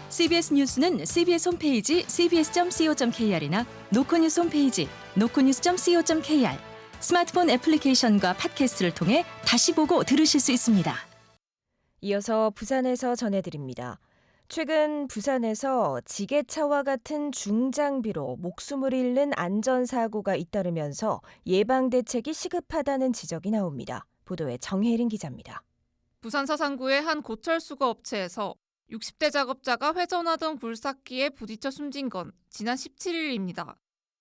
CBS 뉴스는 CBS 홈페이지 cbs.co.kr이나 노컷뉴스 홈페이지 노컷뉴스.co.kr, 스마트폰 애플리케이션과 팟캐스트를 통해 다시 보고 들으실 수 있습니다. 이어서 부산에서 전해드립니다. 최근 부산에서 지게차와 같은 중장비로 목숨을 잃는 안전사고가 잇따르면서 예방대책이 시급하다는 지적이 나옵니다. 보도에 정혜린 기자입니다. 부산 사상구의 한 고철수거 업체에서 60대 작업자가 회전하던 굴삭기에 부딪혀 숨진 건 지난 17일입니다.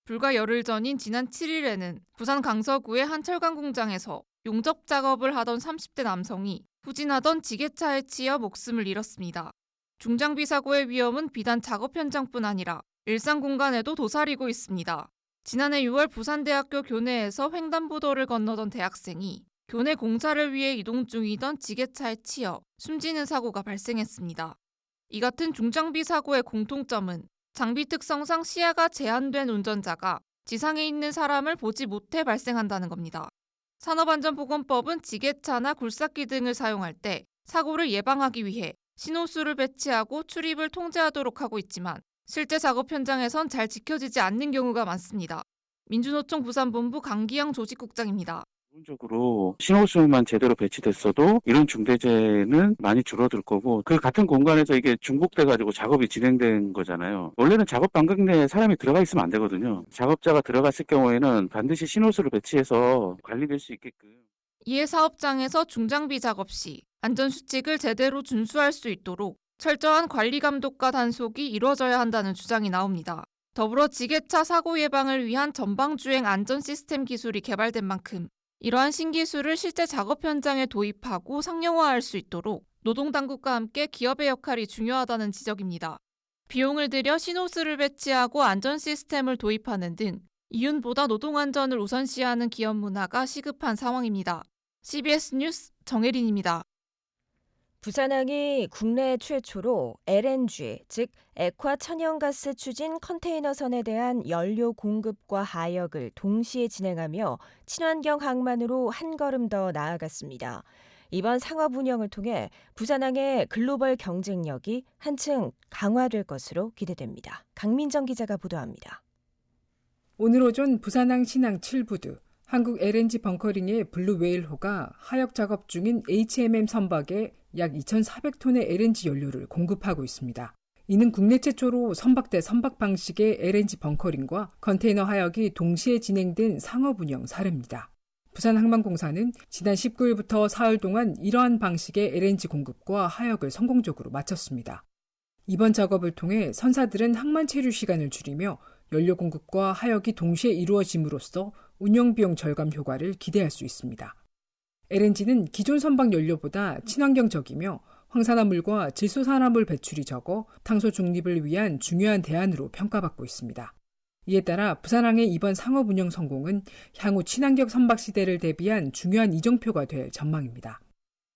불과 열흘 전인 지난 7일에는 부산 강서구의 한 철강 공장에서 용접 작업을 하던 30대 남성이 후진하던 지게차에 치여 목숨을 잃었습니다. 중장비 사고의 위험은 비단 작업 현장뿐 아니라 일상 공간에도 도사리고 있습니다. 지난해 6월 부산대학교 교내에서 횡단보도를 건너던 대학생이 교내 공사를 위해 이동 중이던 지게차에 치여 숨지는 사고가 발생했습니다. 이 같은 중장비 사고의 공통점은 장비 특성상 시야가 제한된 운전자가 지상에 있는 사람을 보지 못해 발생한다는 겁니다. 산업안전보건법은 지게차나 굴삭기 등을 사용할 때 사고를 예방하기 위해 신호수를 배치하고 출입을 통제하도록 하고 있지만 실제 작업 현장에선 잘 지켜지지 않는 경우가 많습니다. 민주노총 부산본부 강기영 조직국장입니다. 기본적으로 신호수만 제대로 배치됐어도 이런 중대재해는 많이 줄어들 거고, 그 같은 공간에서 이게 중복돼가지고 작업이 진행된 거잖아요. 원래는 작업 반경 내에 사람이 들어가 있으면 안 되거든요. 작업자가 들어갔을 경우에는 반드시 신호수를 배치해서 관리될 수 있게끔. 이에 사업장에서 중장비 작업 시 안전수칙을 제대로 준수할 수 있도록 철저한 관리 감독과 단속이 이루어져야 한다는 주장이 나옵니다. 더불어 지게차 사고 예방을 위한 전방주행 안전 시스템 기술이 개발된 만큼 이러한 신기술을 실제 작업 현장에 도입하고 상용화할 수 있도록 노동당국과 함께 기업의 역할이 중요하다는 지적입니다. 비용을 들여 신호수를 배치하고 안전 시스템을 도입하는 등 이윤보다 노동안전을 우선시하는 기업 문화가 시급한 상황입니다. CBS 뉴스 정혜린입니다. 부산항이 국내 최초로 LNG, 즉 액화 천연가스 추진 컨테이너선에 대한 연료 공급과 하역을 동시에 진행하며 친환경 항만으로 한 걸음 더 나아갔습니다. 이번 상업 운영을 통해 부산항의 글로벌 경쟁력이 한층 강화될 것으로 기대됩니다. 강민정 기자가 보도합니다. 오늘 오전 부산항 신항 7부두 한국 LNG 벙커링의 블루웨일호가 하역 작업 중인 HMM 선박에 약 2,400톤의 LNG 연료를 공급하고 있습니다. 이는 국내 최초로 선박 대 선박 방식의 LNG 벙커링과 컨테이너 하역이 동시에 진행된 상업 운영 사례입니다. 부산항만공사는 지난 19일부터 사흘 동안 이러한 방식의 LNG 공급과 하역을 성공적으로 마쳤습니다. 이번 작업을 통해 선사들은 항만 체류 시간을 줄이며 연료 공급과 하역이 동시에 이루어짐으로써 운영 비용 절감 효과를 기대할 수 있습니다. LNG는 기존 선박 연료보다 친환경적이며 황산화물과 질소산화물 배출이 적어 탄소 중립을 위한 중요한 대안으로 평가받고 있습니다. 이에 따라 부산항의 이번 상업 운영 성공은 향후 친환경 선박 시대를 대비한 중요한 이정표가 될 전망입니다.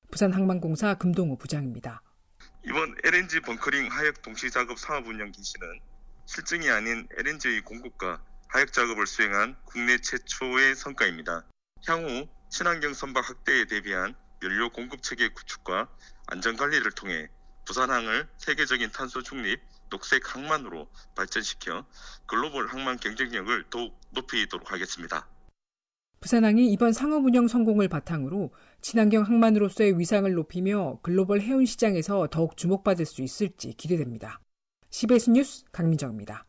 부산항만공사 금동호 부장입니다. 이번 LNG 벙커링 하역 동시 작업 상업 운영 기시는 실증이 아닌 LNG의 공급과 하역 작업을 수행한 국내 최초의 성과입니다. 향후 친환경 선박 확대에 대비한 연료 공급 체계 구축과 안전관리를 통해 부산항을 세계적인 탄소 중립, 녹색 항만으로 발전시켜 글로벌 항만 경쟁력을 더욱 높이도록 하겠습니다. 부산항이 이번 상업 운영 성공을 바탕으로 친환경 항만으로서의 위상을 높이며 글로벌 해운 시장에서 더욱 주목받을 수 있을지 기대됩니다. CBS 뉴스 강민정입니다.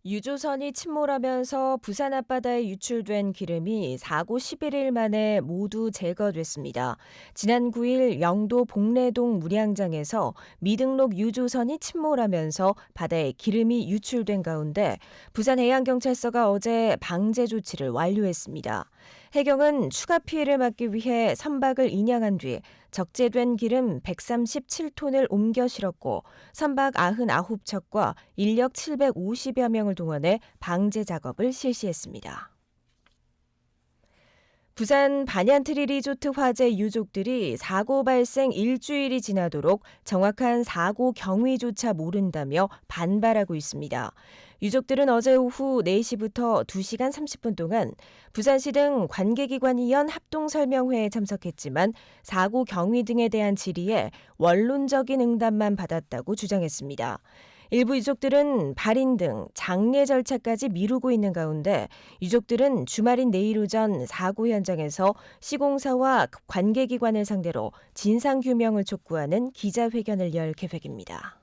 유조선이 침몰하면서 부산 앞바다에 유출된 기름이 사고 11일 만에 모두 제거됐습니다. 지난 9일 영도 복례동 물양장에서 미등록 유조선이 침몰하면서 바다에 기름이 유출된 가운데 부산해양경찰서가 어제 방제 조치를 완료했습니다. 해경은 추가 피해를 막기 위해 선박을 인양한 뒤 적재된 기름 137톤을 옮겨 실었고 선박 99척과 인력 750여 명을 동원해 방제 작업을 실시했습니다. 부산 반얀트리 리조트 화재 유족들이 사고 발생 일주일이 지나도록 정확한 사고 경위조차 모른다며 반발하고 있습니다. 유족들은 어제 오후 4시부터 2시간 30분 동안 부산시 등 관계기관이 연 합동설명회에 참석했지만 사고 경위 등에 대한 질의에 원론적인 응답만 받았다고 주장했습니다. 일부 유족들은 발인 등 장례 절차까지 미루고 있는 가운데 유족들은 주말인 내일 오전 사고 현장에서 시공사와 관계기관을 상대로 진상규명을 촉구하는 기자회견을 열 계획입니다.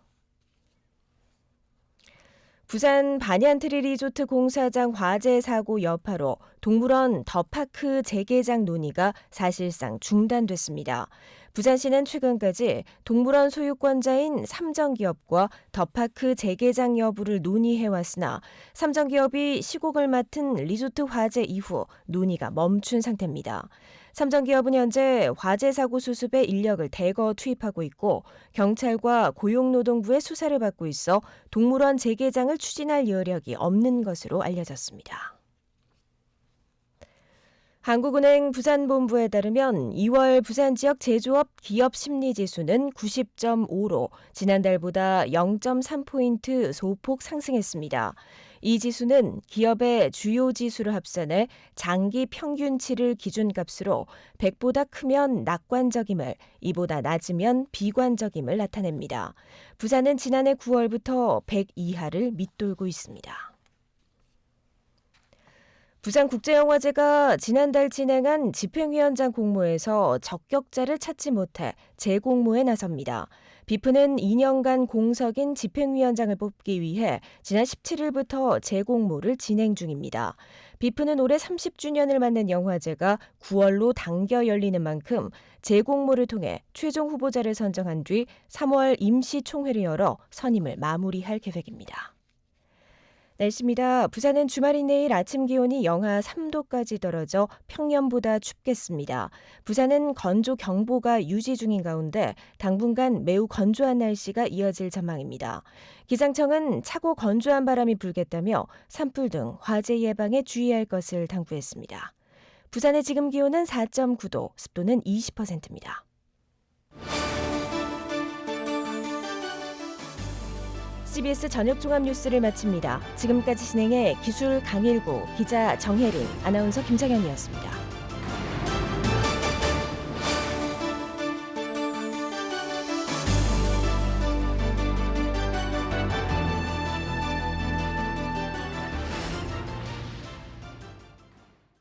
부산 반얀트리 리조트 공사장 화재 사고 여파로 동물원 더파크 재개장 논의가 사실상 중단됐습니다. 부산시는 최근까지 동물원 소유권자인 삼정기업과 더파크 재개장 여부를 논의해왔으나 삼정기업이 시공을 맡은 리조트 화재 이후 논의가 멈춘 상태입니다. 삼정기업은 현재 화재 사고 수습에 인력을 대거 투입하고 있고 경찰과 고용노동부의 수사를 받고 있어 동물원 재개장을 추진할 여력이 없는 것으로 알려졌습니다. 한국은행 부산본부에 따르면 2월 부산 지역 제조업 기업 심리지수는 90.5로 지난달보다 0.3포인트 소폭 상승했습니다. 이 지수는 기업의 주요 지수를 합산해 장기 평균치를 기준값으로 100보다 크면 낙관적임을, 이보다 낮으면 비관적임을 나타냅니다. 부산은 지난해 9월부터 100 이하를 밑돌고 있습니다. 부산국제영화제가 지난달 진행한 집행위원장 공모에서 적격자를 찾지 못해 재공모에 나섭니다. 비프는 2년간 공석인 집행위원장을 뽑기 위해 지난 17일부터 재공모를 진행 중입니다. 비프는 올해 30주년을 맞는 영화제가 9월로 당겨 열리는 만큼 재공모를 통해 최종 후보자를 선정한 뒤 3월 임시총회를 열어 선임을 마무리할 계획입니다. 날씨입니다. 부산은 주말인 내일 아침 기온이 영하 3도까지 떨어져 평년보다 춥겠습니다. 부산은 건조경보가 유지 중인 가운데 당분간 매우 건조한 날씨가 이어질 전망입니다. 기상청은 차고 건조한 바람이 불겠다며 산불 등 화재 예방에 주의할 것을 당부했습니다. 부산의 지금 기온은 4.9도, 습도는 20%입니다. CBS 저녁 종합 뉴스를 마칩니다. 지금까지 진행해 기술 강일구, 기자 정혜린, 아나운서 김창현이었습니다.